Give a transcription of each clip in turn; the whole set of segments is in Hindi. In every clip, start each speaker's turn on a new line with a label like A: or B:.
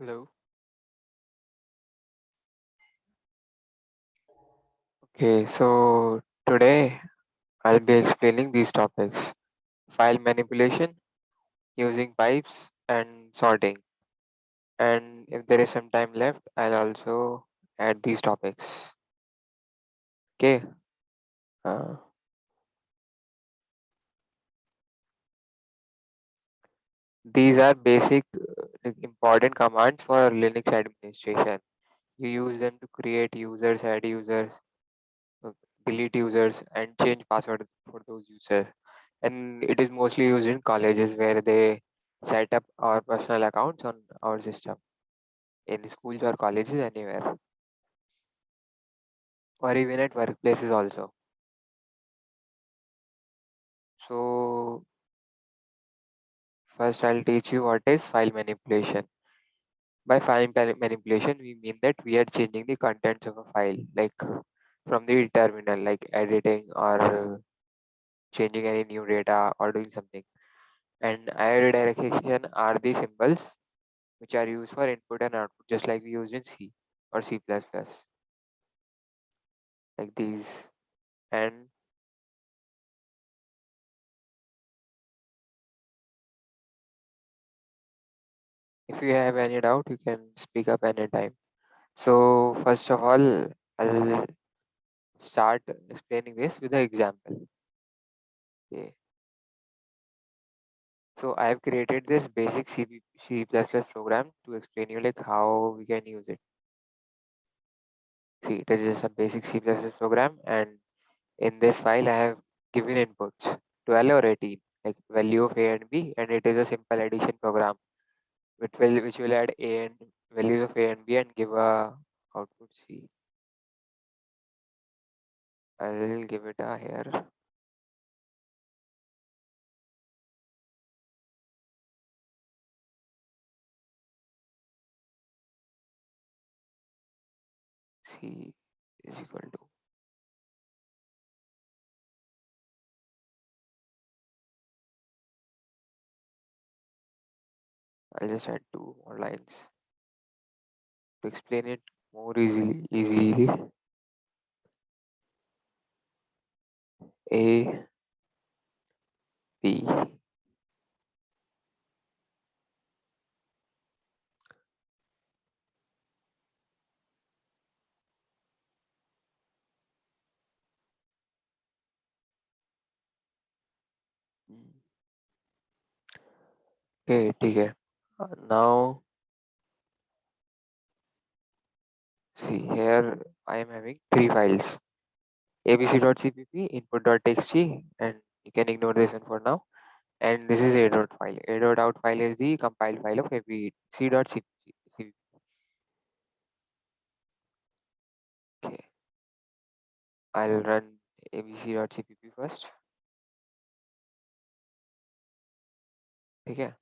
A: Hello. Okay, so today I'll be explaining these topics: file manipulation, using pipes, and sorting. And if there is some time left, I'll also add these topics. Okay. Uh, these are basic, important commands for Linux administration. You use them to create users, add users, uh, delete users, and change passwords for those users. And it is mostly used in colleges where they set up our personal accounts on our system, in schools or colleges, anywhere, or even at workplaces also. So first I'll teach you what is file manipulation. By manipulation, we mean that we are changing the contents of a file, like from the terminal, like editing or changing any new data or doing something. And IO redirection are the symbols which are used for input and output, just like we use in C or C++, like these. And if you have any doubt, you can speak up anytime. So first of all, I'll start explaining this with an example. Okay. So I have created this basic C++ program to explain you like how we can use it. See, it is just a basic C++ program, and in this file I have given inputs 12 or 18, like value of A and B, and it is a simple addition program which will add A and values of A and B and give a output C. I'll give it a here. C is equal to, I'll just add two more lines to explain it more easily. A, B. Okay, ठीक है. Now see here I am having three files: abc.cpp, input.txt, and you can ignore this one for now. And this is a file. A.out file is the compiled file of abc.cpp. Okay, I'll run abc.cpp first. ठीक है.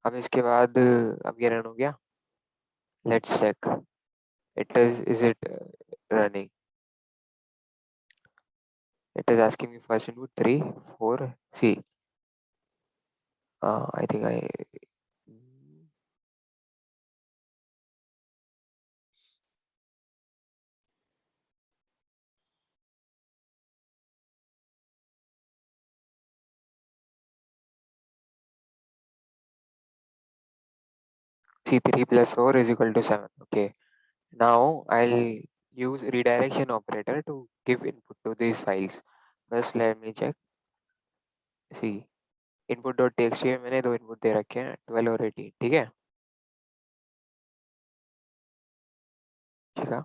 A: अब इसके बाद अब ये रन हो गया. Let's check. Is it running? It is asking me first input 3, 4. See, I think I see 3 plus 4 is equal to 7. Okay. Now I'll use redirection operator to give input to these files. First let me check. See, input.txt में मैंने दो इनपुट दे रखे हैं 12 और 18. ठीक है. ठीक है.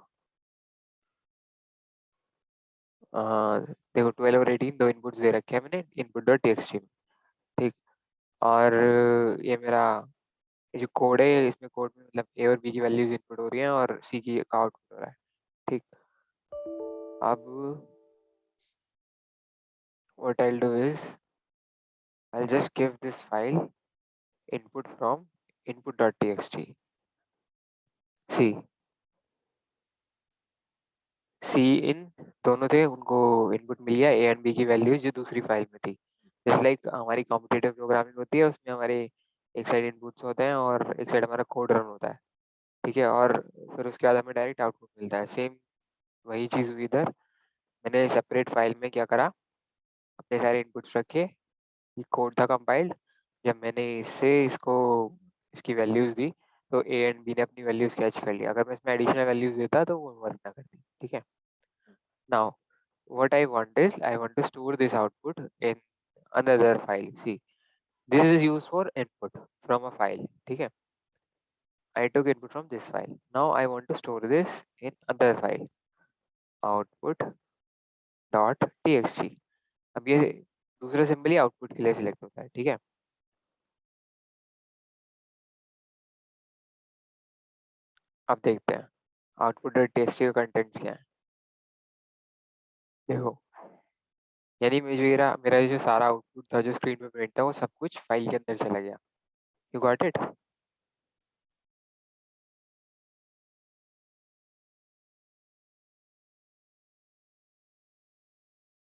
A: देखो 12 और 18 दो इनपुट्स दे रखे हैं मैंने input.txt में. ठीक. और ये मेरा ये जो कोड है इसमें कोड में मतलब ए और बी की वैल्यूज इनपुट हो रही हैं और सी की का आउटपुट हो रहा है. ठीक. अब what I'll do is I'll just give this file input from input.txt. See, सी इन दोनों थे, उनको इनपुट मिल गया ए एंड बी की वैल्यूज जो दूसरी फाइल में थी. जस्ट लाइक हमारी कॉम्पिटिटिव प्रोग्रामिंग होती है, उसमें हमारे एक साइड इनपुट्स होते हैं और एक साइड हमारा कोड रन होता है. ठीक है, और फिर उसके बाद हमें डायरेक्ट आउटपुट मिलता है। सेम वही चीज़ हुई इधर। मैंने सेपरेट फाइल में क्या करा, अपने सारे इनपुट्स रखे, ये कोड था कंपाइल्ड। जब मैंने इससे इसको इसकी वैल्यूज़ दी तो ए एंड बी ने अपनी वैल्यूज़ कैच कर लिया। अगर मैं इसमें एडिशनल वैल्यूज़ देता तो वो वर्क ना करती। ठीक है, now what I want is I want to store this output in another file. See, this is used for input from a file. ठीक है, I took input from this file. Now I want to store this in other file, output dot txt. अब ये दूसरा सिंबल ही आउटपुट के लिए सिलेक्ट होता है। ठीक है, अब देखते हैं आउटपुट डॉट टीएक्सटी का कंटेंट्स क्या है। देखो, यानी मुझे मेरा मेरा जो सारा आउटपुट था जो स्क्रीन पे प्रिंट था वो सब कुछ फाइल के अंदर चला गया। You got it?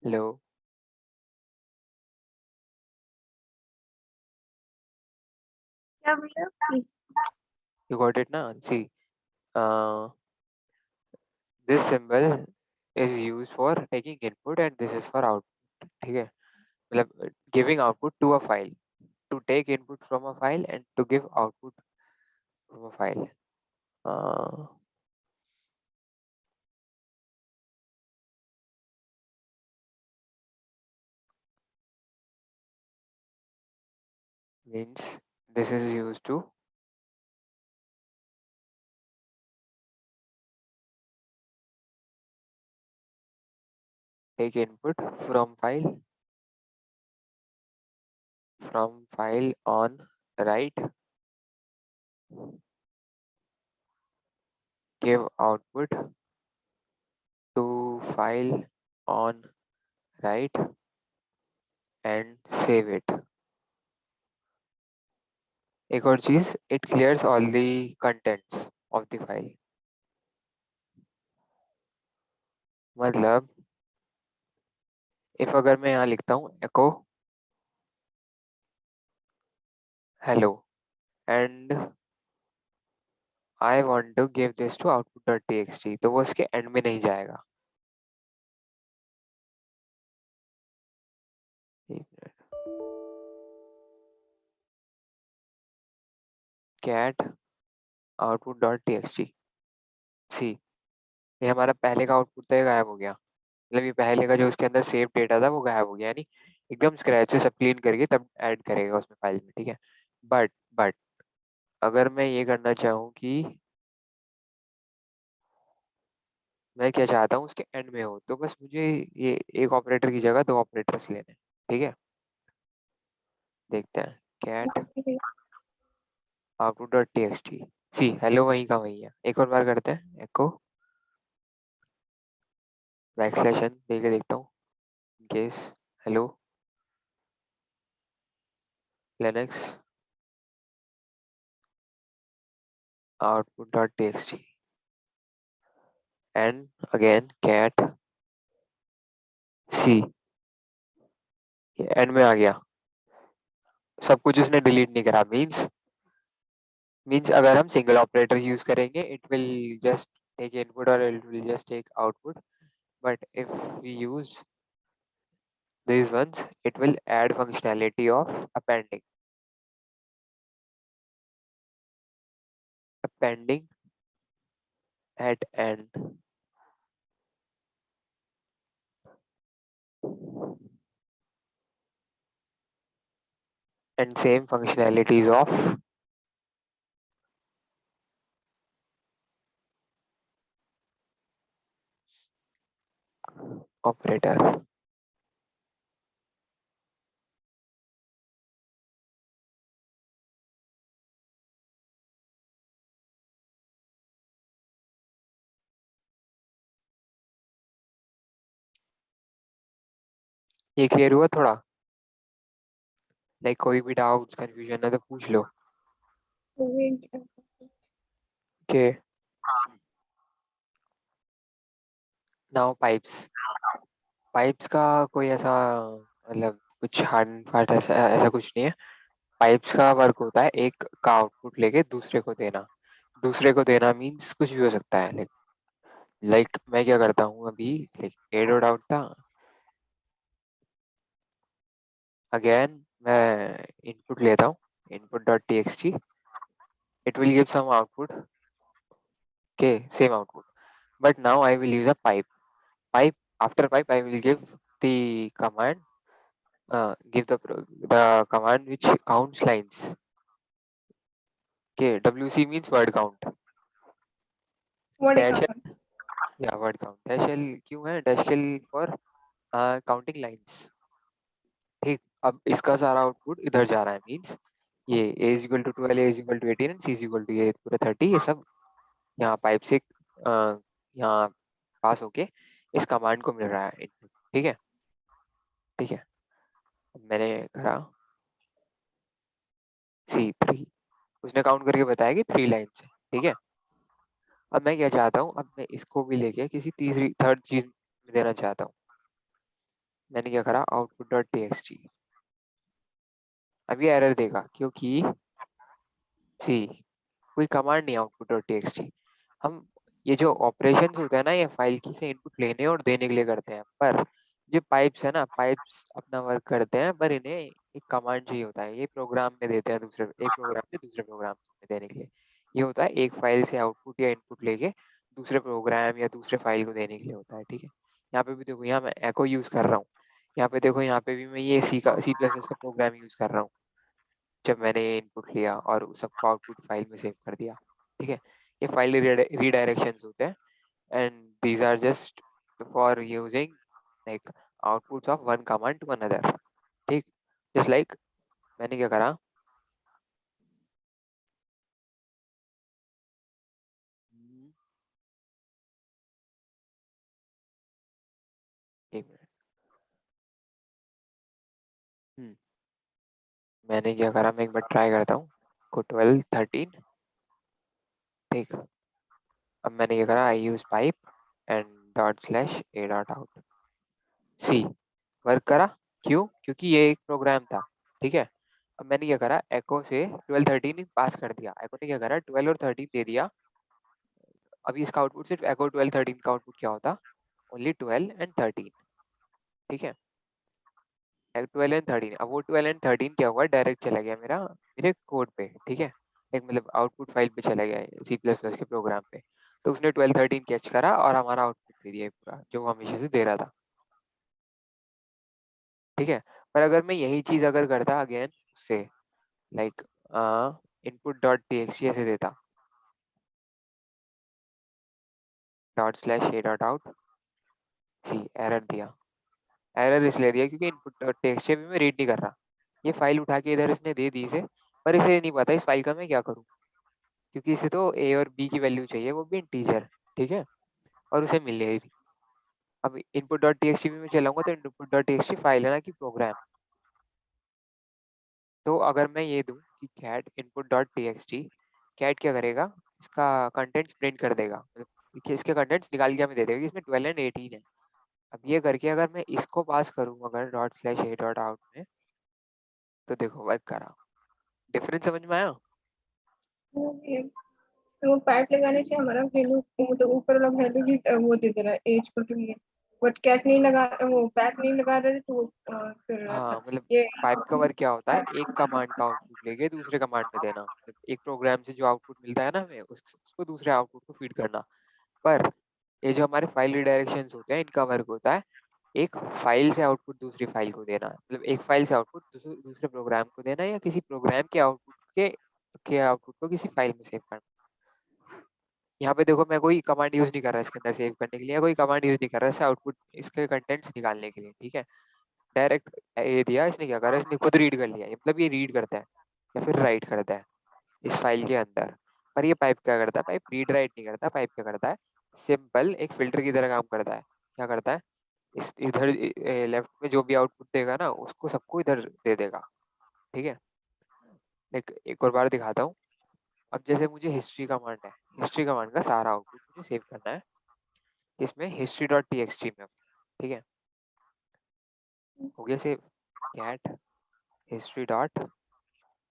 A: हेलो,
B: क्या भैया प्लीज।
A: यू गॉट इट ना? सी, this symbol is used for taking input and this is for output. ठीक है, मतलब giving output to a file, to take input from a file and to give output from a file. uh, Means this is used to take input from file on write, give output to file on write and save it. एक और चीज, it clears all the contents of the file. मतलब इफ अगर मैं यहाँ लिखता हूँ echo hello and I want to give this to output.txt, तो वो उसके एंड में नहीं जाएगा। कैट output.txt, सी, ये हमारा पहले का आउटपुट था, ये गायब हो गया। मतलब ये पहले का जो उसके अंदर सेव डेटा था वो गायब हो गया, यानी एकदम स्क्रैच से सब क्लीन करके तब ऐड करेगा उसमें फाइल में। ठीक है, बट अगर मैं ये करना चाहूँ कि मैं क्या चाहता हूँ उसके एंड में हो, तो बस मुझे ये एक ऑपरेटर की जगह दो ऑपरेटर्स लेने हैं। ठीक है, देखते हैं कैट output.txt, सी हेलो वहीं का वहीं है। एक और बार करते हैं एको बैकस्लैश n दे के देखता हूँ case hello Linux output.txt and again cat c, and में आ गया। सब कुछ उसने डिलीट नहीं करा। मीन्स अगर हम सिंगल ऑपरेटर यूज करेंगे it will just take input और it will just take output, but if we use these ones it will add functionality of appending at end and same functionalities of operator। ये क्लियर हुआ थोड़ा? लाइक कोई भी डाउट्स कंफ्यूजन है तो पूछ लो। Okay, now pipes. पाइप्स का कोई ऐसा मतलब कुछ हार्ड एंड फास्ट ऐसा ऐसा कुछ नहीं है। पाइप्स का वर्क होता है एक का आउटपुट लेके दूसरे को देना। दूसरे को देना मीन्स कुछ भी हो सकता है। लाइक मैं क्या करता हूँ अभी, लाइक ए डॉट आउट था, अगेन मैं इनपुट लेता हूँ, input dot T X T, it will give some output, okay, same output, but now I will use a pipe. After pipe I will give the command, give the command which counts lines. Okay, wc means word count,
B: What is
A: dash
B: common?
A: l, yeah, word count, dash l क्यों है, dash l for counting lines। ठीक, अब इसका सारा आउटपुट इधर जा रहा है, मीन्स ये a is equal to 12, a is equal to 18 and c is equal to ये पूरा 30, ये सब यहाँ पाइप से यहाँ पास होके इस कमांड को मिल रहा है इनपुट। ठीक है, ठीक है, अब मैंने करा C3, उसने काउंट करके बताया कि 3 लाइन्स है। ठीक है, अब मैं क्या चाहता हूँ, अब मैं इसको भी लेके किसी तीसरी थर्ड चीज में देना चाहता हूँ। मैंने क्या करा, output dot T X T, अब ये एरर देगा क्योंकि सी कोई कमांड नहीं output dot T X T. हम ये जो ऑपरेशंस होते हैं ना, ये फाइल की से इनपुट लेने और देने के लिए करते हैं, पर जो पाइप्स है ना, पाइप्स अपना वर्क करते हैं, पर इन्हें एक कमांड चाहिए होता है, ये प्रोग्राम में देते हैं, दूसरे एक प्रोग्राम से दूसरे प्रोग्राम में देने के लिए। ये होता है एक फाइल से आउटपुट या इनपुट लेके दूसरे प्रोग्राम या दूसरे फाइल को देने के लिए होता है। ठीक है, यहाँ पे भी देखो, यहाँ मैं एको यूज कर रहा हूँ, यहाँ पे देखो, यहाँ पे भी मैं ये सी प्लस प्लस का प्रोग्राम यूज कर रहा हूँ जब मैंने ये इनपुट लिया और उस सबको आउटपुट फाइल में सेव कर दिया। ठीक है, ये फाइल रीडायरेक्शंस होते हैं, and these are just for using like outputs of one command to another। ठीक, just like मैंने क्या करा, एक मिनट, मैंने क्या करा, मैं एक बार ट्राई करता हूँ को 12 13। ठीक, अब मैंने क्या करा, I use pipe and dot slash A dot out, see work करा, क्यों, क्योंकि ये एक प्रोग्राम था। ठीक है, अब मैंने क्या करा, एको से 12 13 पास कर दिया, एको ने क्या करा 12 और 13 दे दिया। अभी इसका आउटपुट सिर्फ एको 12 13 का आउटपुट क्या होता, ओनली 12 एंड 13। ठीक है, 12 एंड 13, अब वो 12 एंड 13 क्या हुआ, डायरेक्ट चला गया मेरा मेरे कोड पे। ठीक है, एक मतलब आउटपुट फाइल पे चला गया सी प्लस प्लस के प्रोग्राम पे, तो उसने 12 13 कैच करा और हमारा आउटपुट दे दिया पूरा जो वो हमेशा से दे रहा था। ठीक है, पर अगर मैं यही चीज अगर करता अगेन उससे, like input dot T X ऐसे देता, डॉट स्लैश ए डॉट आउट, सी एरर दिया, एरर इसलिए दिया क्योंकि इनपुट डॉट टी एक्स भी मैं रीड नहीं कर रहा, ये फाइल उठा के इधर इसने दे दी इसे, पर इसे नहीं पता इस फाइल का मैं क्या करूँ, क्योंकि इसे तो ए और बी की वैल्यू चाहिए, वो भी इंटीजर। ठीक है, और उसे मिल नहीं रही। अब इनपुट डॉट टी में चलाऊंगा तो इनपुट डॉट टी फाइल है ना कि प्रोग्राम, तो अगर मैं ये दूं कि cat input dot T cat क्या करेगा, इसका कंटेंट्स प्रिंट कर देगा, मतलब देखिए इसके कंटेंट्स निकाल के हमें दे देगा कि इसमें 12 एंड 18 है। अब ये करके अगर मैं इसको पास करूँ अगर डॉट स्लैश ए डॉट आउट में, तो देखो वर्क करा, डिफरेंस समझ में आया।
B: ये वो पाइप लगाने से हमारा वैल्यू, वो तो ऊपर वाला वैल्यू भी वो दे दे रहा है, एज को टू ये। बट कैट नहीं लगा, वो पैक नहीं लगा रहे थे तो वो कर रहा
A: हाँ,
B: था
A: मतलब
B: ये।
A: पाइप का वर्क क्या होता है, एक कमांड का आउटपुट लेके दूसरे कमांड में देना, मतलब एक प्रोग्राम से जो आउटपुट मिलता है ना हमें उसको दूसरे आउटपुट को फीड करना। पर ये जो हमारे फाइल रिडायरेक्शंस होते हैं, इनका वर्क होता है एक फाइल से आउटपुट दूसरी फाइल को देना, मतलब एक फाइल से आउटपुट दूसरे प्रोग्राम को देना, या किसी प्रोग्राम के आउटपुट के आउटपुट को किसी फाइल में सेव करना। यहाँ पे देखो मैं कोई कमांड यूज नहीं कर रहा इसके अंदर सेव करने के लिए, या कोई कमांड यूज नहीं कर रहा इससे आउटपुट इसके कंटेंट्स निकालने के लिए। ठीक है, डायरेक्ट ये दिया, इसने क्या करा, इसने खुद रीड कर लिया, मतलब ये रीड करता है या फिर राइट करता है इस फाइल के अंदर। पर ये पाइप क्या करता है, पाइप रीड राइट नहीं करता, पाइप क्या करता है, सिंपल एक फिल्टर की तरह काम करता है। क्या करता है, इस इधर लेफ्ट में जो भी आउटपुट देगा ना उसको सबको इधर दे देगा। ठीक है, एक और बार दिखाता हूँ। अब जैसे मुझे हिस्ट्री कमांड है, हिस्ट्री कमांड का सारा आउटपुट मुझे सेव करना है इसमें history dot T X T में। ठीक है, हो गया save, cat history dot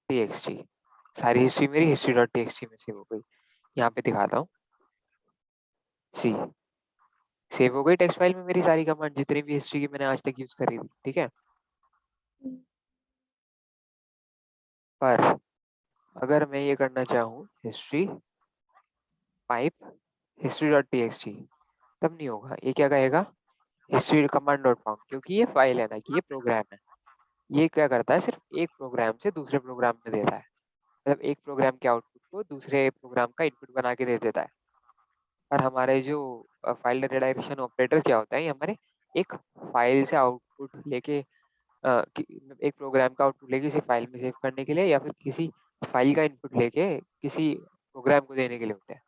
A: T X T, सारी हिस्ट्री मेरी history dot T X T में सेव हो गई। यहाँ पे दिखाता हूँ। सी सेव हो गई टेक्स्ट फाइल में मेरी सारी कमांड, जितनी भी हिस्ट्री की मैंने आज तक यूज करी थी, ठीक है। पर अगर मैं ये करना चाहूँ history pipe history dot T X T, तब नहीं होगा। ये क्या कहेगा, हिस्ट्री कमांड डॉट फाउंड, क्योंकि ये फाइल है ना कि ये प्रोग्राम है। ये क्या करता है, सिर्फ एक प्रोग्राम से दूसरे प्रोग्राम में देता है, मतलब एक प्रोग्राम के आउटपुट को दूसरे प्रोग्राम का इनपुट बना के दे देता है। और हमारे जो फाइल रिडायरेक्शन ऑपरेटर क्या होता है, ये हमारे एक फाइल से आउटपुट लेके एक प्रोग्राम का आउटपुट लेके किसी फाइल में सेव करने के लिए, या फिर किसी फाइल का इनपुट लेके किसी प्रोग्राम को देने के लिए होते हैं।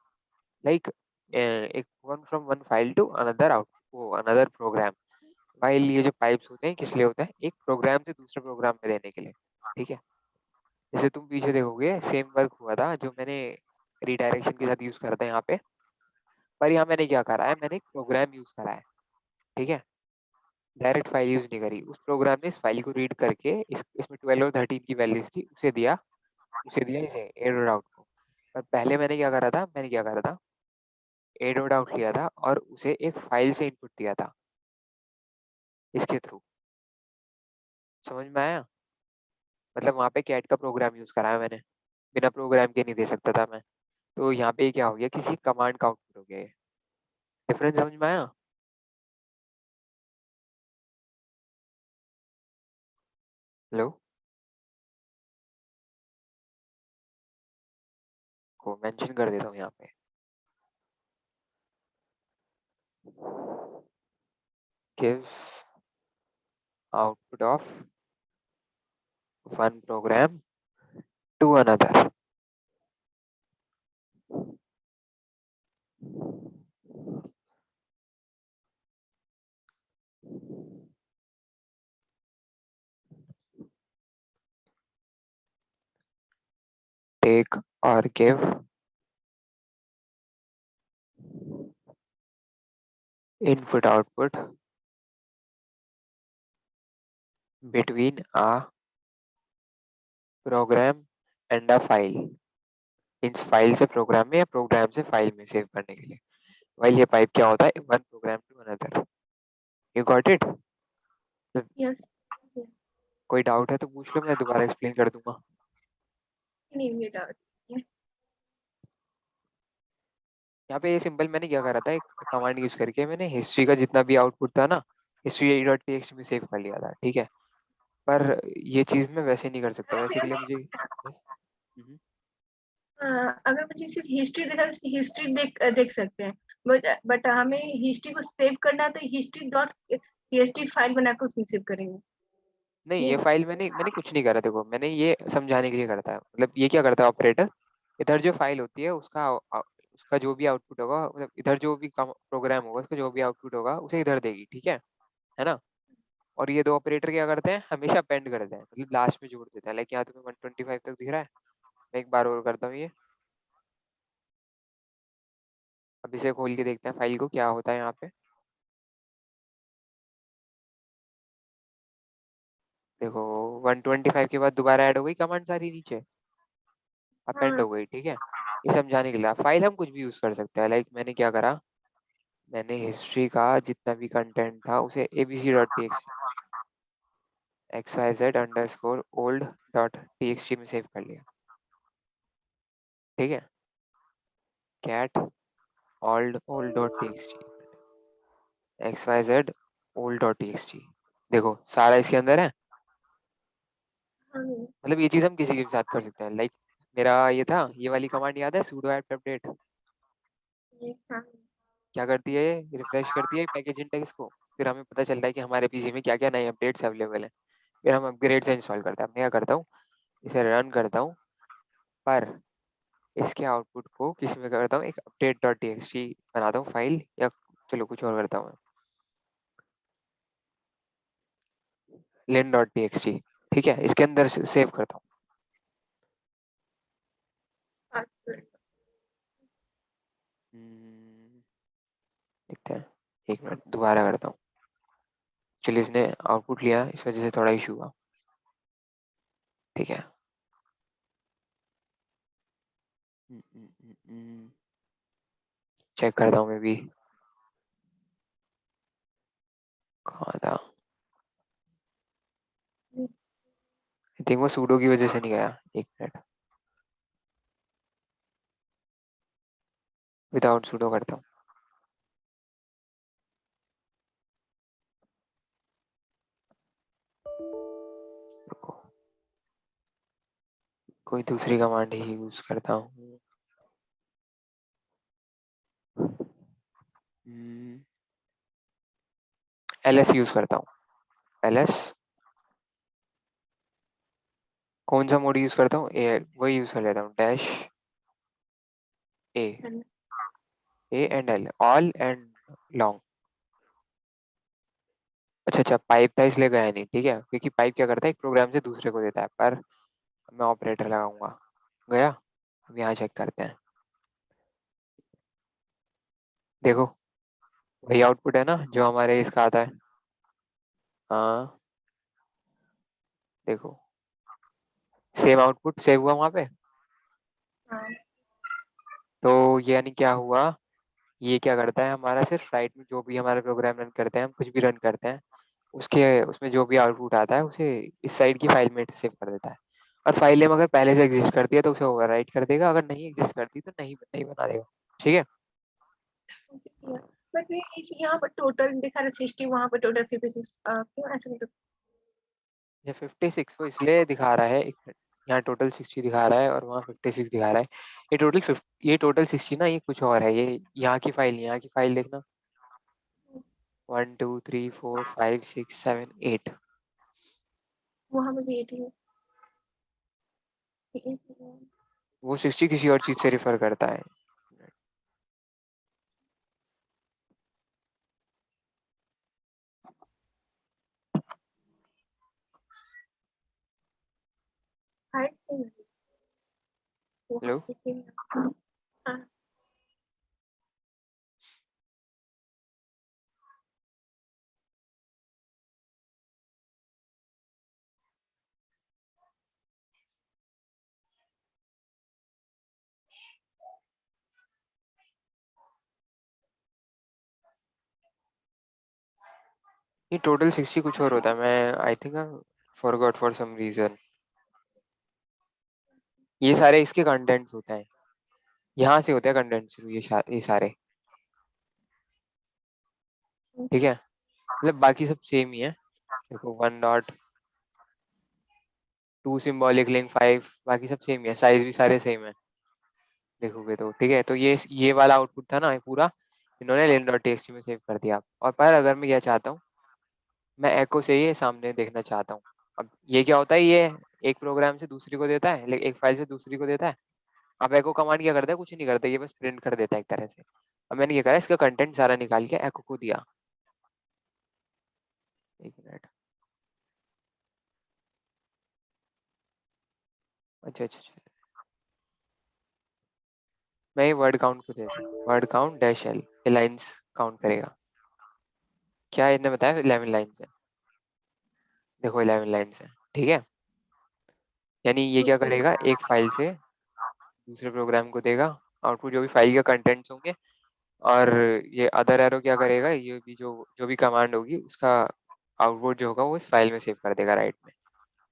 A: लाइक एक one from one file to another out वो अनदर प्रोग्राम। फाइल ये जो पाइप्स होते हैं किस लिए होता है, एक प्रोग्राम से दूसरे प्रोग्राम में देने के लिए, ठीक है। जैसे तुम पीछे देखोगे सेम वर्क हुआ था जो मैंने रिडायरेक्शन के साथ यूज करा था यहाँ पे, पर यहाँ मैंने क्या करा है, मैंने एक प्रोग्राम यूज करा है, ठीक है। डायरेक्ट फाइल यूज नहीं करी। उस प्रोग्राम ने इस फाइल को रीड करके इसमें 12 और 13 की वैल्यूज थी, उसे दिया इसे ए डॉट आउट को। पर पहले मैंने क्या करा था, ए डॉट आउट लिया था और उसे एक फाइल से इनपुट दिया था इसके थ्रू। समझ में आया, मतलब वहाँ पे कैट का प्रोग्राम यूज करा है मैंने, बिना प्रोग्राम के नहीं दे सकता था मैं। तो यहाँ पे क्या हो गया, किसी कमांड का आउटपुट हो गया ये। डिफरेंस समझ में आया। हेलो, को मेंशन कर देता हूँ यहाँ पे, gives output of one program to another. Take or give input output between a program and a file, means file से प्रोग्राम में या प्रोग्राम से फाइल में सेव करने के लिए। वाइल ये पाइप क्या होता है, one program to another. You got it.
B: Yes.
A: कोई डाउट है तो पूछ लो, मैं दोबारा एक्सप्लेन कर दूंगा।
B: नहीं ये डाउट।
A: यहाँ पे ये सिंपल मैंने क्या करा था, एक कमांड यूज करके मैंने हिस्ट्री का जितना भी आउटपुट था ना, हिस्ट्री डॉट टीएक्सटी में सेव कर लिया था, ठीक है। पर ये चीज मैं वैसे नहीं कर सकता, वैसे के लिए मुझे हम्म,
B: अगर मुझे सिर्फ हिस्ट्री देखा तो हिस्ट्री देख सकते हैं। बट हमें हिस्ट्री को सेव करना है तो हिस्ट्री डॉट टीएक्सटी फाइल बनाकर उसमें सेव करेंगे।
A: नहीं
B: ये
A: ये फाइल मैंने मैंने कुछ नहीं करा, देखो मैंने ये समझाने के लिए करता है, मतलब ये क्या करता है ऑपरेटर, इधर जो फाइल होती है उसका जो भी आउटपुट होगा, मतलब इधर जो भी प्रोग्राम होगा उसका जो भी आउटपुट होगा उसे इधर देगी, ठीक है ना। और ये दो ऑपरेटर क्या करते हैं, हमेशा अपेंड करते हैं, मतलब लास्ट में जोड़ देते हैं। लाइक यहाँ तुम्हें 125 तक दिख रहा है, मैं एक बार और करता हूँ ये। अब इसे खोल के देखते हैं फाइल को क्या होता है यहाँ पे। देखो 125 के बाद दोबारा ऐड हो गई कमांड सारी नीचे, अपेंड
B: हाँ।
A: हो गई, ठीक है। ये समझाने के लिए फाइल हम कुछ भी यूज कर सकते हैं। लाइक मैंने क्या करा, मैंने हिस्ट्री का जितना भी कंटेंट था उसे ABC dot T X X Y Z underscore old dot T X T में सेव कर लिया, ठीक है। Cat old old dot T X T X Y Z old dot T X T, देखो सारा इसके अंदर है।
B: हाँ।
A: मतलब ये चीज हम किसी के भी साथ कर सकते हैं। लाइक मेरा ये था, ये वाली कमांड याद है, sudo apt update,
B: ये हाँ।
A: क्या करती है, रिफ्रेश करती है पैकेज इंडेक्स को, फिर हमें पता चलता है कि हमारे पीसी में क्या क्या नए अपडेट्स अवेलेबल हैं। फिर हम अपग्रेड से इंस्टॉल करते हैं। मैं क्या करता हूँ, इसे रन करता हूँ, पर इसके आउटपुट को किस में करता हूँ, एक update dot T X T बनाता हूँ फाइल, या चलो कुछ और करता हूँ, लेन डॉट टी एक्स टी, ठीक है, इसके अंदर सेव करता हूँ।
B: हाँ, sorry।
A: देखते हैं, एक मिनट दोबारा करता हूँ। चलिए इसने आउटपुट लिया, इस वजह से थोड़ा इशू हुआ, ठीक है। चेक करता हूँ मैं भी, कहाँ था। आई थिंक वो सूडो की वजह से नहीं गया। एक मिनट, विदाउट सूडो करता हूँ। रुको, कोई दूसरी कमांड ही यूज करता हूँ। ls यूज करता हूँ। ls, कौन सा मोड यूज करता हूँ? वही यूज कर लेता हूँ, dash A, A and L, all and long. अच्छा, पाइप था इसलिए गया नहीं, ठीक है, क्योंकि पाइप क्या करता है, एक प्रोग्राम से दूसरे को देता है, पर मैं ऑपरेटर लगाऊंगा। गया। अब यहाँ चेक करते हैं, देखो वही आउटपुट है ना जो हमारे इसका आता है। हाँ, देखो सेम आउटपुट सेव हुआ वहां पे।
B: हाँ।
A: तो ये यानी क्या हुआ, ये क्या करता है हमारा, सिर्फ राइट में जो भी हमारा प्रोग्राम रन करते हैं, हम कुछ भी रन करते हैं, उसके उसमें जो भी आउटपुट आता है उसे इस साइड की फाइल में सेव कर देता है। और फाइल नेम अगर पहले से एग्जिस्ट करती है तो उसे ओवरराइट कर देगा, अगर नहीं एग्जिस्ट करती तो नहीं नहीं बना देगा। ठीक है।
B: बट यहाँ पर टोटल दिखा रहा 60, वहाँ पर टोटल 56, क्यों ऐसा? मतलब
A: ये 56 वो इसलिए दिखा रहा है, एक मिनट, यहाँ टोटल 60 दिखा रहा है और वहाँ 56 दिखा रहा है। ये टोटल 60 ना, ये कुछ और है, ये यहाँ की फाइल, यहाँ की फाइल देखना, 1 2 3 4 5 6 7 8।
B: वहाँ पे भी 80 है।
A: वो 60 किसी और चीज से रिफर करता है।
B: हाइट से वो
A: हेलो,
B: हाइट से हाँ।
A: ये टोटल 60 कुछ और होता है, मैं I think forgot for some reason. ये सारे इसके कंटेंट्स होते हैं, यहाँ से होते हैं कंटेंट्स, ये सारे। ठीक है, मतलब बाकी सब सेम ही है। देखो 1 डॉट, 2 सिंबॉलिक लिंक 5, बाकी सब सेम ही है, साइज भी सारे सेम है देखोगे तो। ठीक है, तो ये वाला आउटपुट था ना, ये पूरा इन्होंने len डॉट txt में सेव कर दिया। और पर अगर मैं क्या चाहता हूँ, मैं एको से ये सामने देखना चाहता हूँ। अब ये क्या होता है, ये एक प्रोग्राम से दूसरी को देता है, एक फाइल से दूसरी को देता है। अब एको कमांड क्या करता है, कुछ नहीं करता, ये बस प्रिंट कर देता है एक तरह से। अब मैंने क्या करा, इसका कंटेंट सारा निकाल के एको को दिया। एक मिनट, अच्छा अच्छा अच्छा, मैं ये वर्ड काउंट को देता हूँ, वर्ड काउंट डैश एल, ये लाइन्स काउंट करेगा। क्या इसने बताया, 11 लाइन्स है। देखो 11 लाइन्स है, ठीक है। यानी ये क्या करेगा, एक फाइल से दूसरे प्रोग्राम को देगा आउटपुट, जो भी फाइल के कंटेंट्स होंगे। और ये अदर एरो क्या करेगा, ये भी जो जो भी कमांड होगी उसका आउटपुट जो होगा वो इस फाइल में सेव कर देगा राइट में।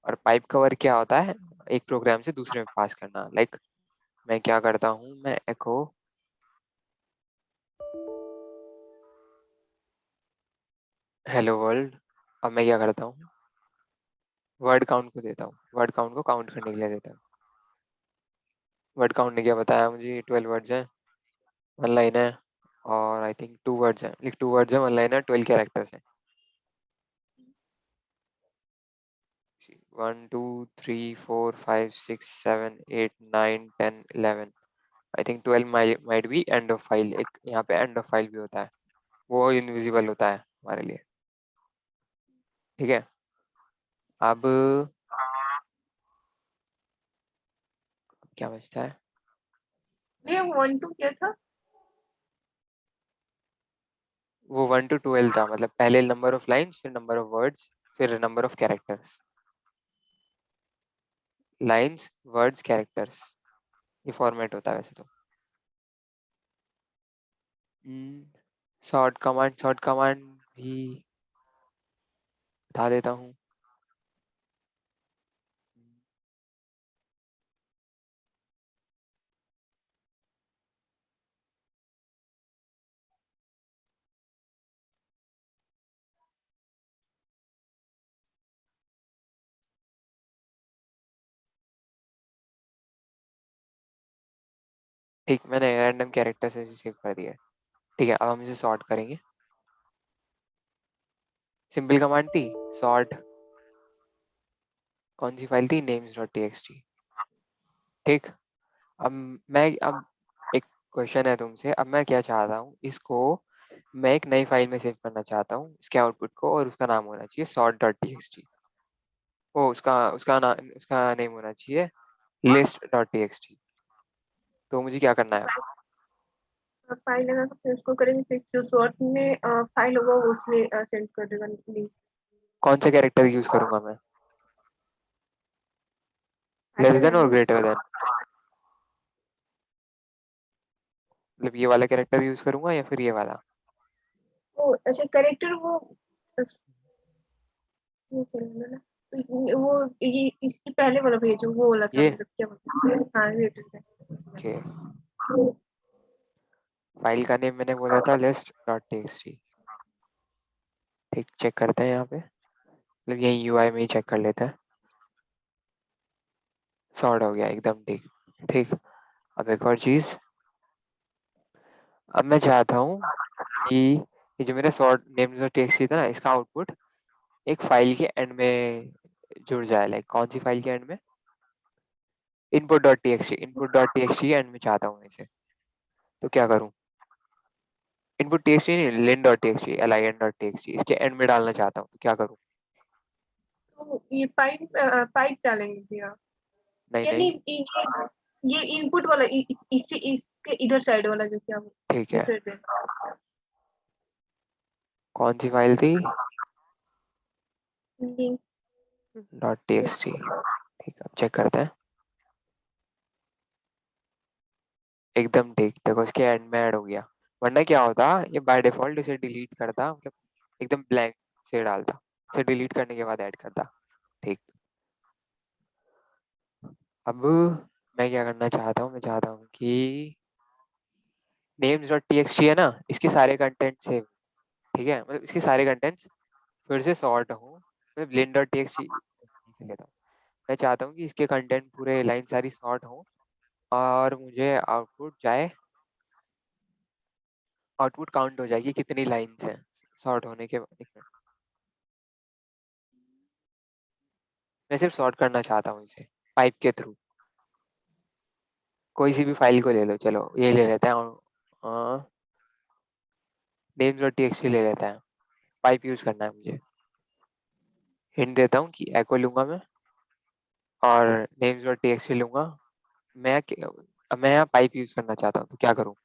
A: और पाइप कवर क्या होता है, एक प्रोग्राम से दूसरे में पास करना। लाइक मैं क्या करता हूँ, मैं एको हेलो वर्ल्ड। अब मैं क्या करता हूँ, वर्ड काउंट को देता हूँ, वर्ड काउंट को काउंट करने के लिए देता हूँ। वर्ड काउंट ने क्या बताया मुझे, 12 वर्ड्स हैं, 1 लाइन है, और आई थिंक 2 वर्ड्स हैं, लाइक 2 वर्ड्स हैं, 1 लाइन है, 12 कैरेक्टर्स हैं। 1 2 3 4 5 6 7 8 9 10 11, I think 12 might be end of file. एक यहाँ पे एंड ऑफ फाइल भी होता है, वो इनविजिबल होता है हमारे लिए। ठीक है, अब क्या बचता है,
B: ये 1 2 क्या था?
A: वो 1 to 12 था, मतलब पहले नंबर ऑफ लाइन्स, फिर नंबर ऑफ वर्ड्स, फिर number of characters. Lines, words, characters, ये फॉर्मेट होता है वैसे तो। शॉर्ट कमांड भी बता देता हूँ। ठीक, मैंने रैंडम कैरेक्टर से सेव कर दिया है। ठीक है, अब हम इसे सॉर्ट करेंगे। सिंपल कमांड थी सॉर्ट, कौन सी फाइल थी, names dot T X T. ठीक, अब एक क्वेश्चन है तुमसे, अब मैं क्या चाहता हूँ, इसको मैं एक नई फाइल में सेव करना चाहता हूँ इसके आउटपुट को, और उसका नाम होना चाहिए sort dot T X T. वो उसका नेम होना चाहिए list dot T X T. तो मुझे क्या करना है अब?
B: फाइल लगा के फिर उसको करेंगे, फिर जो सॉर्ट में फाइल होगा वो उसमें सेंड कर देगा लिंक।
A: कौन सा कैरेक्टर यूज करूंगा मैं?
B: फाइल
A: लेस देन
B: लगाने
A: और
B: में
A: ग्रेटर देन? मतलब ये वाला कैरेक्टर यूज करूंगा या फिर ये वाला?
B: वो अच्छा करेक्टर वो करेंगे ना, तो वो ये इसके पहले वाला भेजो, वो वाला था,
A: ये
B: मतलब क्या बोलते हैं, हाँ वेटर
A: ओके।
B: था।
A: फाइल का नेम मैंने बोला था लिस्ट डॉट टीएक्सटी। ठीक, चेक करते हैं यहाँ पे, मतलब यही यूआई में ही चेक कर लेते हैं। सॉर्ट हो गया एकदम, ठीक। ठीक, अब एक और चीज, अब मैं चाहता हूँ कि ये जो मेरा सॉर्ट नेम डॉट टीएक्सटी था ना, इसका आउटपुट एक फाइल के एंड में जुड़ जाए। लाइक कौन सी फाइल के एंड में? Input dot TXT, input dot TXT and में चाहता हूँ इसे। तो क्या करूँ? इनपुट टीएक्सटी नहीं, lin dot TXT, LIN dot TXT, इसके एंड में डालना चाहता हूँ, तो क्या करूँ?
B: तो ये पाइप पाइप डालेंगे भैया,
A: नहीं
B: यानी
A: नहीं,
B: ये इनपुट वाला इससे इसके इधर साइड वाला जो क्या
A: ठीक है।
B: इंसर्ट है।
A: कौन सी फाइल थी?
B: Link
A: dot TXT. ठीक है, अब चेक करते हैं। एकदम ठीक, देखो इसके एंड में ऐड हो गया। वरना क्या होता, ये बाय डिफॉल्ट इसे डिलीट करता, मतलब एकदम ब्लैंक से डालता, इसे डिलीट करने के बाद ऐड करता। ठीक, अब मैं क्या करना चाहता हूँ, मैं चाहता हूँ कि नेम्स डॉट टीएक्सटी है ना, इसके सारे कंटेंट सेव, ठीक है, मतलब इसके सारे कंटेंट्स फिर से सॉर्ट हो, मतलब लिन डॉट टीएक्सटी लेता हूँ। मैं चाहता हूँ कि इसके कंटेंट पूरे लाइन सारी सॉर्ट हो, और मुझे आउटपुट जाए, आउटपुट काउंट हो जाएगी कितनी लाइन्स हैं सॉर्ट होने के बाद। एक मिनट, मैं सिर्फ सॉर्ट करना चाहता हूँ इसे पाइप के थ्रू। कोई सी भी फाइल को ले लो, चलो ये ले लेते हैं, नेम्स डॉट टीएक्सटी ले लेते हैं। पाइप यूज करना है मुझे। हिंट देता हूँ कि एको लूंगा मैं, और नेम्स डॉट टीएक्सटी लूंगा। मैं यहाँ पाइप यूज करना चाहता हूँ, तो क्या करूँ?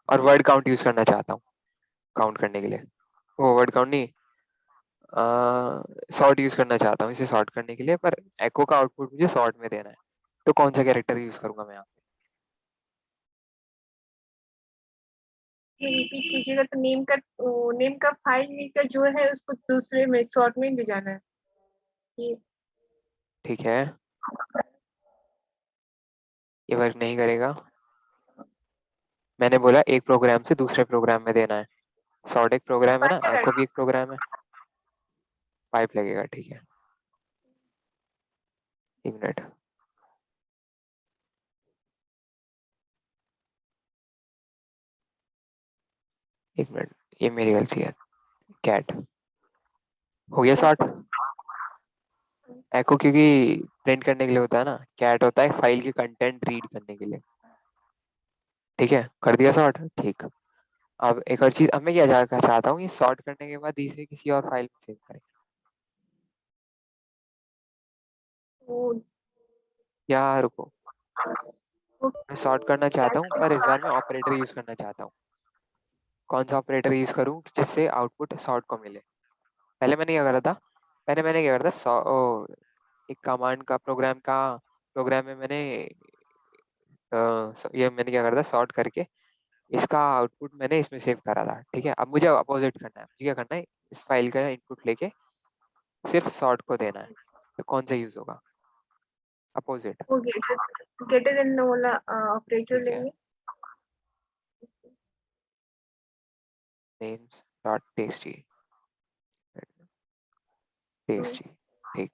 A: और वर्ड काउंट यूज करना चाहता हूँ काउंट करने के लिए। वो वर्ड काउंट नहीं, सॉर्ट यूज करना चाहता हूँ इसे सॉर्ट करने के लिए, पर एको का आउटपुट मुझे सॉर्ट में देना है। तो कौन सा कैरेक्टर यूज करूंगा मैं यहाँ
B: ये रिपीट कीजिएगा, तो नेम का फाइल का जो है उसको दूसरे में शॉर्ट में ले जाना है ये।
A: पे? ठीक है, ये वर्क नहीं करेगा। मैंने बोला एक प्रोग्राम से दूसरे प्रोग्राम में देना है। सॉर्ट एक प्रोग्राम है ना,
B: फाइल
A: एको भी
B: लगाएंगे।
A: एक प्रोग्राम है। पाइप लगेगा, ठीक है। एक मिनट, एक मिनट, ये मेरी गलती है। कैट हो गया सॉर्ट। एको क्योंकि प्रिंट करने के लिए होता है ना, कैट होता है फाइल की कंटेंट रीड करने के लिए। ठीक है, कर दिया सॉर्ट, ठीक। अब एक और चीज, अब मैं क्या चाहता हूँ, ये सॉर्ट करने के बाद इसे किसी और फाइल में सेव करें।
B: वो
A: या रुको,
B: वो
A: मैं सॉर्ट करना चाहता
B: कैट
A: हूँ,
B: को
A: पर इस बार मैं
B: शॉर्ट
A: ऑपरेटर यूज करना चाहता हूँ। कौन सा ऑपरेटर यूज करूँ जिससे आउटपुट सॉर्ट को मिले? पहले मैंने क्या करा था, एक कमांड का प्रोग्राम में मैंने ये मैंने क्या करा था, सॉर्ट करके इसका आउटपुट मैंने इसमें सेव करा था, ठीक है। अब मुझे अपोजिट करना है, मुझे क्या करना है, इस फाइल का इनपुट लेके सिर्फ सॉर्ट को देना है, तो कौन सा यूज होगा, अपोजिट,
B: वो गेटेड एंड वाला ऑपरेटर
A: ठीक है।
B: लेंगे।
A: नेम्स डॉट टेस्टी, टेस्टी, ठीक।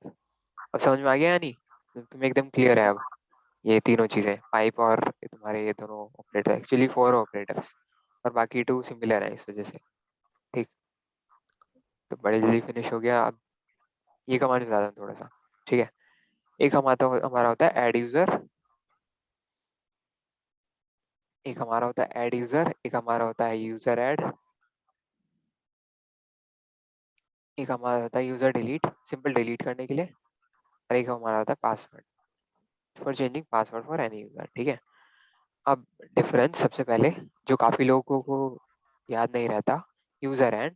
A: अब समझ में आ गया या नहीं, तो तुम्हें एकदम क्लियर है अब। ये तीनों चीजें, पाइप और ये तुम्हारे ये दोनों ऑपरेटर, एक्चुअली 4 ऑपरेटर्स, और बाकी 2 सिमिलर है इस वजह से, ठीक। तो बड़ी जल्दी फिनिश हो गया। अब ये कमांड बता दूँ थोड़ा सा, ठीक है। एक हमारा होता है ऐड यूजर, एक हमारा होता है ऐड यूजर, एक हमारा होता है यूजर ऐड, एक हमारा होता है यूजर डिलीट, सिंपल डिलीट करने के लिए, और एक हमारा होता है password, for changing password for any user, ठीक है। अब डिफरेंस सबसे पहले, जो काफी लोगों को याद नहीं रहता, user and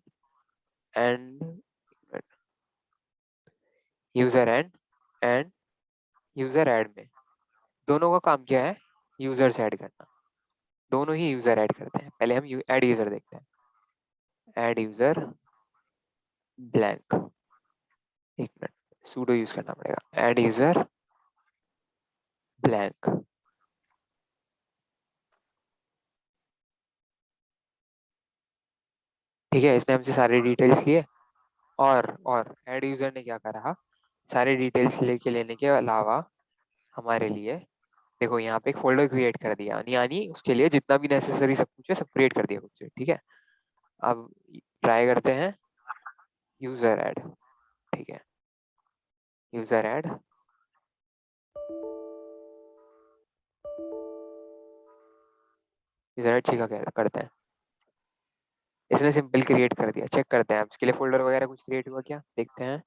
A: user and user add में दोनों का काम क्या है, यूजर्स ऐड करना। दोनों ही यूजर ऐड करते हैं। पहले हम ऐड यूजर देखते हैं, ऐड यूजर ब्लैंक, एक मिनट सूडो यूज करना पड़ेगा, ऐड यूजर ब्लैंक, ठीक है। इसने हमसे सारे डिटेल्स लिए, और ऐड यूजर ने क्या करा, सारे डिटेल्स लेने के अलावा हमारे लिए, देखो यहाँ पे एक फोल्डर क्रिएट कर दिया, यानी उसके लिए जितना भी नेसेसरी सब कुछ है सब क्रिएट कर दिया खुद से, ठीक है। अब ट्राई करते हैं यूजर ऐड, ठीक है, यूजर ऐड, यूजर ऐड ठीक है, करते हैं। इसने सिंपल क्रिएट कर दिया, चेक करते हैं अब इसके लिए फोल्डर वगैरह कुछ क्रिएट हुआ क्या, देखते हैं।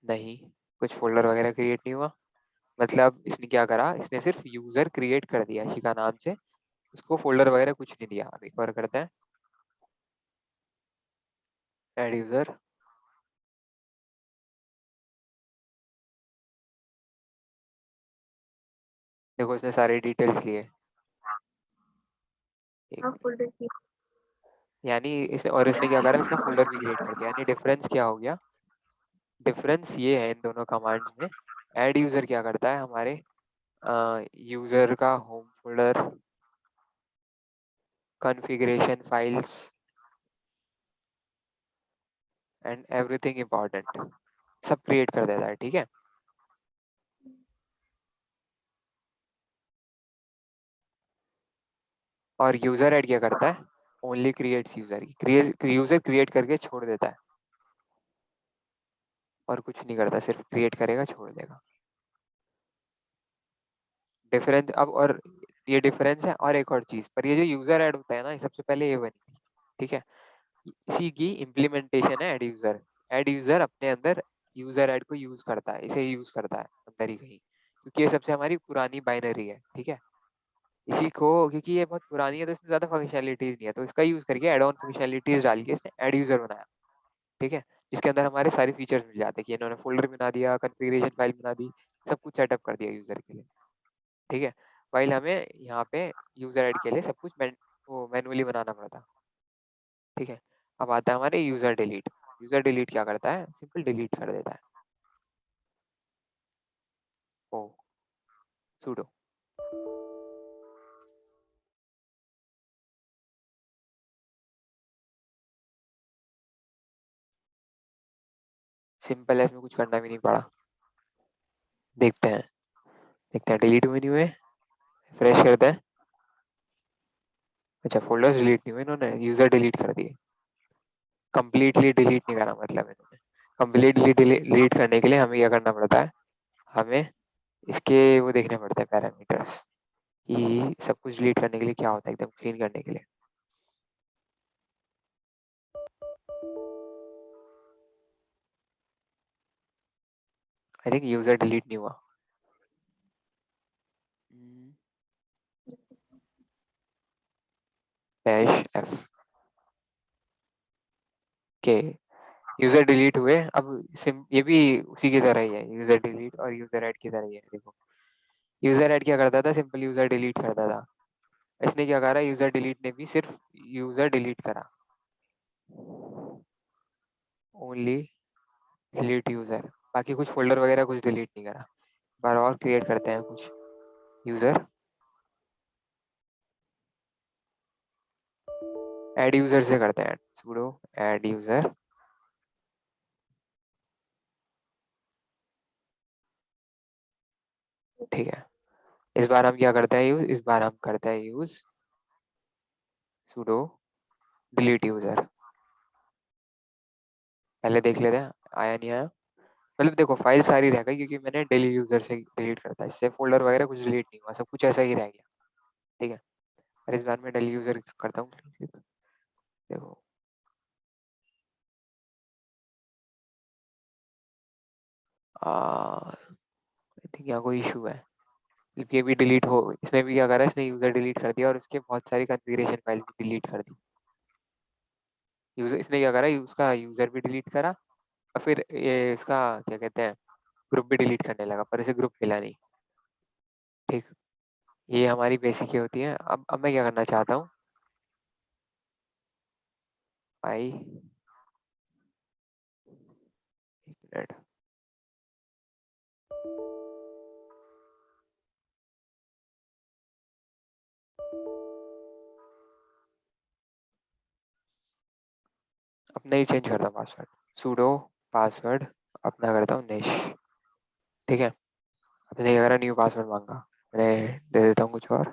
A: नहीं, कुछ फोल्डर वगैरह क्रिएट नहीं हुआ। मतलब इसने क्या करा, इसने सिर्फ यूजर क्रिएट कर दिया शिका नाम से, उसको फोल्डर वगैरह कुछ नहीं दिया। अब एक बार करते हैं ऐड यूजर, देखो इसने सारे डिटेल्स लिए, एक
B: हाँ
A: मिनट,
B: फोल्डर की।
A: यानी इसने, और इसने क्या करा, इसने फोल्डर भी क्रिएट कर दिया, यानी डिफरेंस क्या हो गया, डिफरेंस ये है इन दोनों कमांड्स में। ऐड यूजर क्या करता है, हमारे यूजर का home folder, configuration files and everything important सब क्रिएट कर देता है, ठीक है। और यूजर ऐड क्या करता है, only creates user, user create करके छोड़ देता है, और कुछ नहीं करता, सिर्फ क्रिएट करेगा छोड़ देगा। डिफरेंस अब, और ये डिफरेंस है। और एक और चीज पर, ये जो यूजर ऐड होता है ना, ये सबसे पहले ये बनी थी, ठीक है। इसी की इम्प्लीमेंटेशन है ऐड यूजर। ऐड यूजर अपने अंदर यूजर ऐड को यूज करता है, इसे यूज करता है अंदर ही कहीं, क्योंकि ये सबसे हमारी पुरानी बाइनरी है, ठीक है। इसी को, क्योंकि ये बहुत पुरानी है तो इसमें ज्यादा फंक्शनैलिटीज नहीं है, तो इसका यूज करके एड ऑन फंक्शनैलिटीज डाल के इसने ऐड यूजर बनाया, ठीक है। इसके अंदर हमारे सारे फीचर्स मिल जाते हैं कि इन्होंने फोल्डर बना दिया, कॉन्फ़िगरेशन फाइल बना दी, सब कुछ सेटअप कर दिया यूजर के लिए, ठीक है। वाइल हमें यहाँ पे यूजर ऐड के लिए सब कुछ वो मैनुअली बनाना पड़ता, ठीक है। अब आता है हमारे यूजर डिलीट। यूजर डिलीट क्या करता है, सिंपल डिलीट कर देता है, ओ sudo, सिंपल है, इसमें कुछ करना भी नहीं पड़ा। देखते हैं, देखते हैं डिलीट हुए नहीं हुए, फ्रेश करते हैं। अच्छा फोल्डर्स डिलीट नहीं हुए, इन्होंने यूजर डिलीट कर दिए, कंप्लीटली डिलीट नहीं करा, मतलब इन्होंने कंप्लीटली डिलीट करने के लिए हमें क्या करना पड़ता है, हमें इसके वो देखने पड़ते हैं पैरामीटर्स, कि सब कुछ डिलीट करने के लिए क्या होता है, एकदम क्लीन करने के लिए। आई थिंक यूजर डिलीट नहीं हुआ, डैश एफ के, यूजर डिलीट हुए। अब सिम ये भी उसी की तरह ही है, यूजर डिलीट और यूजर ऐड की तरह ही है। देखो यूजर ऐड क्या करता था, सिंपल यूजर डिलीट करता था, इसने क्या करा, यूजर डिलीट ने भी सिर्फ यूजर डिलीट करा, ओनली डिलीट यूजर, बाकी कुछ फोल्डर वगैरह कुछ डिलीट नहीं करा। बार और क्रिएट करते हैं कुछ यूजर, ऐड यूजर से करते हैं, सुडो ऐड यूजर, ठीक है। इस बार हम क्या करते हैं यूज, इस बार हम करते हैं यूज सुडो डिलीट यूजर। पहले देख लेते हैं आया नहीं आया। मतलब देखो फाइल सारी रह गई क्योंकि मैंने डेली यूजर से डिलीट करता है, इससे फोल्डर वगैरह कुछ डिलीट नहीं हुआ, सब कुछ ऐसा ही रह गया, ठीक है। और इस बार मैं डेली यूजर करता हूँ, देखो आई थिंक यहाँ कोई इशू है, ये भी डिलीट हो, इसने भी क्या करा, इसने यूजर डिलीट कर दिया और उसके बहुत सारी कॉन्फ़िगरेशन फाइल भी डिलीट कर दी। यूजर, इसने क्या करा, उसका यूजर भी डिलीट करा और फिर ये उसका क्या कहते हैं ग्रुप भी डिलीट करने लगा, पर इसे ग्रुप मिला नहीं, ठीक। ये हमारी बेसिक ये होती है। अब मैं क्या करना चाहता हूँ, आई, एक मिनट, अपना ही चेंज करता हूँ पासवर्ड, सूडो पासवर्ड अपना करता हूँ निश, ठीक है। अपने क्या करा, न्यू पासवर्ड मांगा, मैं दे देता हूँ कुछ और।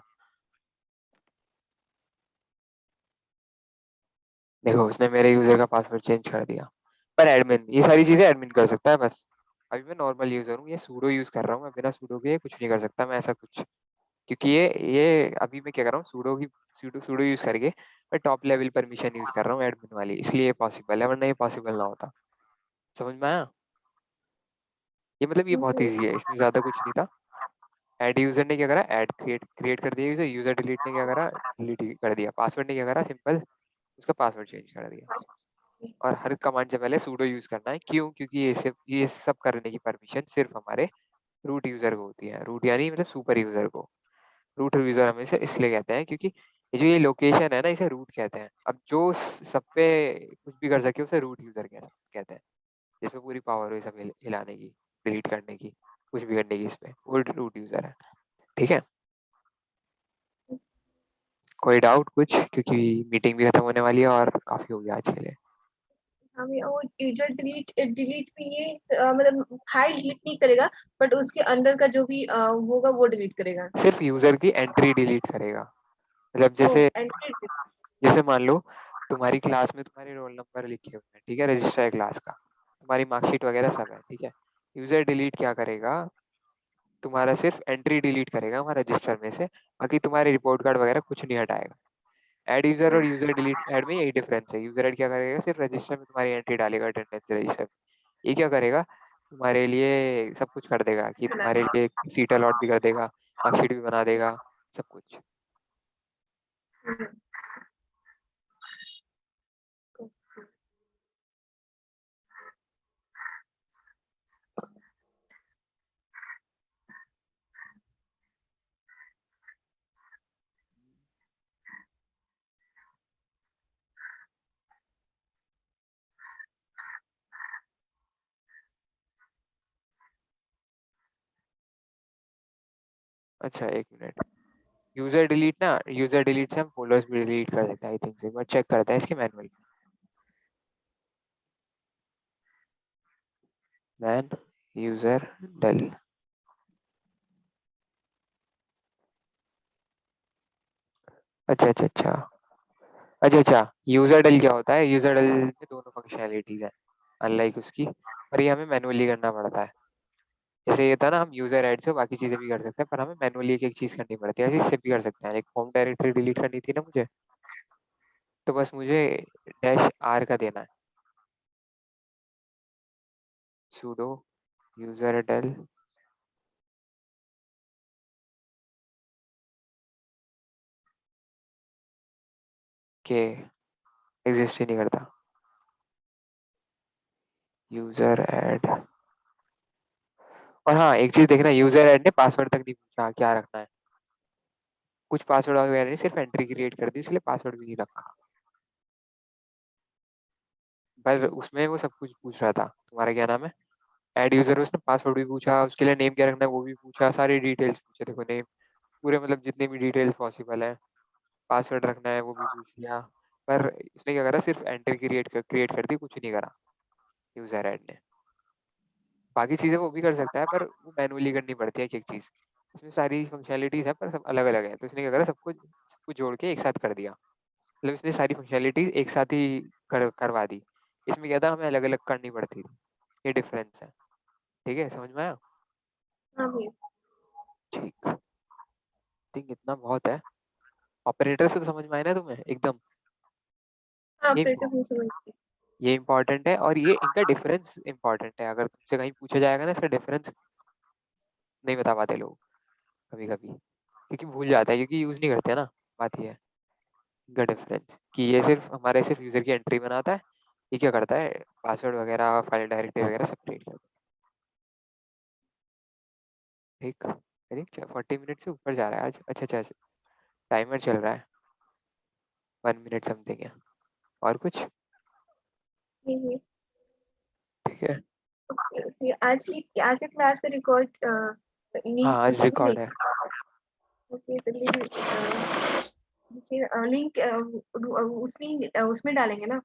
A: देखो उसने मेरे यूजर का पासवर्ड चेंज कर दिया, पर एडमिन ये सारी चीजें एडमिन कर सकता है बस। अभी मैं नॉर्मल यूजर हूँ, ये सूडो यूज कर रहा हूँ, मैं बिना सूडो के कुछ नहीं कर सकता मैं ऐसा कुछ, क्योंकि ये अभी मैं क्या कर रहा हूँ, सूडो की सूडो सूडो यूज करके मैं टॉप लेवल परमिशन यूज कर रहा हूँ एडमिन वाली, इसलिए ये पॉसिबल है, वरना ये पॉसिबल ना होता। समझ में आया? ये मतलब ये बहुत ईजी है, इसमें ज्यादा कुछ नहीं था। ऐड यूजर ने क्या करा, ऐड क्रिएट क्रिएट कर दिया यूजर, यूजर डिलीट ने क्या करा, डिलीट कर दिया। पासवर्ड ने क्या करा, सिंपल उसका पासवर्ड चेंज कर दिया। और हर कमांड से पहले सूडो यूज करना है, क्यों? क्योंकि ये सब करने की परमिशन सिर्फ हमारे रूट यूजर को होती है, रूट यानी मतलब सुपर यूजर को। रूट यूजर हम इसे इसलिए कहते हैं क्योंकि ये जो ये लोकेशन है ना, इसे रूट कहते हैं। अब जो सब पे कुछ भी कर सके उसे रूट यूजर कहते हैं, जिसमें पूरी पावर हो ये सब हिलाने की, डिलीट करने की, कुछ भी करने की, इसमें वो रूट यूजर है, ठीक है। कोई डाउट कुछ, क्योंकि मीटिंग भी खत्म होने वाली है और काफी हो गया आज के लिए।
B: हमें वो यूजर डिलीट डिलीट में ये मतलब फाइल डिलीट नहीं करेगा, बट उसके अंदर का जो भी होगा वो डिलीट करेगा।
A: सिर्फ यूजर की एंट्री डिलीट करेगा, मतलब
B: ओ
A: जैसे,
B: एंट्री।
A: जैसे मान लो तुम्हारी क्लास में तुम्हारे रोल नंबर लिखे हुए हैं, ठीक है, रजिस्टर है क्लास का, तुम्हारी मार्कशीट वगैरह सब है, ठीक है। यूजर डिलीट क्या करेगा, तुम्हारा सिर्फ एंट्री डिलीट करेगा वहाँ रजिस्टर में से, बाकी तुम्हारे रिपोर्ट कार्ड वगैरह कुछ नहीं हटाएगा। ऐड यूजर और यूजर डिलीट ऐड में यही डिफरेंस है, यूजर ऐड क्या करेगा, सिर्फ रजिस्टर में तुम्हारी एंट्री डालेगा अटेंडेंस रजिस्टर। ये क्या करेगा, तुम्हारे लिए सब कुछ कर देगा, कि तुम्हारे लिए सीट अलॉट भी कर देगा, मार्कशीट भी बना देगा, सब कुछ। अच्छा एक मिनट, यूजर डिलीट ना, यूजर डिलीट से हम फोल्डर्स भी डिलीट कर देते हैं, आई थिंक, एक बार चेक करते हैं इसके मैनुअल, मैन यूजर डल, अच्छा अच्छा अच्छा, अच्छा अच्छा, यूजर डल क्या होता है, यूजर डल में दोनों फंक्शनैलिटीज हैं अनलाइक उसकी, पर ये हमें मैनुअली करना पड़ता है। जैसे ये था ना, हम यूजर ऐड से बाकी चीजें भी कर सकते हैं, पर हमें मैनुअली एक एक चीज करनी पड़ती है, ऐसे इससे भी कर सकते हैं। एक होम डायरेक्टरी डिलीट करनी थी ना मुझे, तो बस मुझे डैश आर का देना है, sudo यूजर डल के, एग्जिस्ट ही नहीं करता, यूजर ऐड। और हाँ एक चीज देखना, यूजर ऐड ने पासवर्ड तक नहीं पूछा क्या रखना है, कुछ पासवर्ड वगैरह नहीं, सिर्फ एंट्री क्रिएट कर दी, इसलिए पासवर्ड भी नहीं रखा। पर उसमें वो सब कुछ पूछ रहा था, तुम्हारा क्या नाम है, ऐड यूजर, उसने पासवर्ड भी पूछा, उसके लिए नेम क्या रखना है वो भी पूछा, सारी डिटेल्स पूछे, देखो नेम पूरे, मतलब जितनी भी डिटेल्स पॉसिबल है, पासवर्ड रखना है वो भी पूछ लिया। पर उसने क्या करा, सिर्फ एंट्री क्रिएट कर दी, कुछ नहीं करा यूजर ऐड ने। बाकी चीज़ें वो भी कर सकता है, पर वो मैनुअली करनी पड़ती है एक एक चीज़। इसमें सारी फंक्शनैलिटीज़ है पर सब अलग अलग है, तो इसने क्या करा, सबको जोड़ के एक साथ कर दिया। मतलब इसने सारी फंक्शनैलिटीज़ एक साथ ही करवा दी। इसमें क्या था, हमें अलग अलग करनी पड़ती थी, ये डिफरेंस है। ठीक है, समझ में आया?
B: हाँ भैया।
A: ठीक, थिंक इतना बहुत है। ऑपरेटर से तो समझ में आया ना तुम्हें एकदम?
B: हाँ
A: ये
B: ऑपरेटर भी समझ गई।
A: ये इंपॉर्टेंट है, और ये इनका डिफरेंस इंपॉर्टेंट है। अगर तुमसे कहीं पूछा जाएगा ना, इसका डिफरेंस नहीं बता पाते लोग कभी कभी, क्योंकि भूल जाता है, क्योंकि यूज़ नहीं करते ना। बात ये है इनका डिफरेंस, कि ये सिर्फ यूज़र की एंट्री बनाता है, ये क्या करता है, पासवर्ड वगैरह, फाइल डायरेक्टरी वगैरह सब क्रिएट करता है। ठीक, आई थिंक 40 मिनट से ऊपर जा रहा है आज। अच्छा अच्छा, टाइमर चल रहा है, 1 मिनट समथिंग है। और कुछ?
B: नहीं नहीं।
A: ठीक है।
B: फिर आज के क्लास का रिकॉर्ड
A: हाँ,
B: लिंक
A: आज
B: अभी
A: रिकॉर्ड
B: नहीं।
A: है।
B: ओके तो लिंक लिंक उसमें डालेंगे ना।